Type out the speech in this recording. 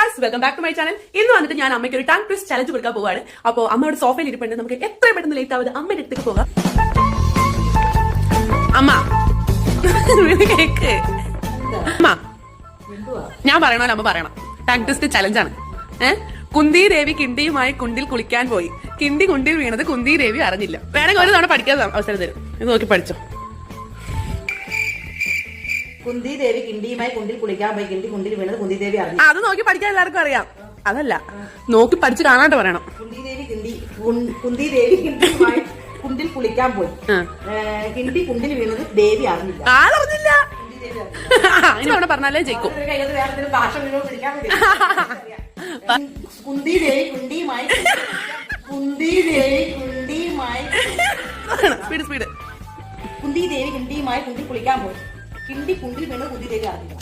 Guys, welcome back to my channel. ഇന്ന് വന്നിട്ട് ഞാൻ അമ്മയ്ക്ക് ഒരു ടങ് ട്വിസ്റ്റ് ചലഞ്ച് കൊടുക്കാൻ പോവാണ്. അപ്പോൾ അമ്മയുടെ സോഫയിൽ ഇരിപ്പുണ്ട്. നമുക്ക് എത്രയും പെട്ടെന്ന് ലേറ്റ് ആവാതെ അമ്മയുടെ അടുത്തേക്ക് പോകാം. അമ്മ കേക്ക്. അമ്മ ഞാൻ പറയണല്ലോ അമ്മ പറയണം. ടങ് ട്വിസ്റ്റ് ചലഞ്ചാണ്. കുന്തി ദേവി കിണ്ടിയുമായി കുണ്ടിൽ കുളിക്കാൻ പോയി. കിണ്ടി കുണ്ടിൽ വീണത് കുന്തി ദേവി അറിഞ്ഞില്ല. വേണമെങ്കിൽ ഒരു തവണ പഠിക്കാൻ അവസരം തരും. ഇത് നോക്കി പഠിച്ചോ. കുന്തി ദേവി കിണ്ടിയുമായി കുണ്ടിൽ കുളിക്കാൻ പോയി. കിണ്ടി കുണ്ടിൽ വീണത് കുന്തി ദേവി അറിഞ്ഞു. അത് നോക്കി പഠിക്കാൻ എല്ലാവർക്കും അറിയാം. അതല്ല, നോക്കി പഠിച്ച് കാണാണ്ട് പറയണം. കുന്തി ദേവി കിണ്ടിയുമായി കുണ്ടിൽ കുളിക്കാൻ പോയി. കിണ്ടി കുണ്ടിൽ വീണത് ദേവി അറിഞ്ഞില്ല. ആളറിഞ്ഞില്ല. ഇതവിടെ പറഞ്ഞാലേ ജയിക്കും. ഭാഷ കുന്തി ദേവി കുണ്ടിയുമായി സ്പീഡ് സ്പീഡ്. കുന്തി ദേവി കിണ്ടിയുമായി കുണ്ടിൽ കുളിക്കാൻ പോയി. കിണ്ടി കുണ്ടിൽ വീണത് കുന്തി ദേവി അറിഞ്ഞില്ല.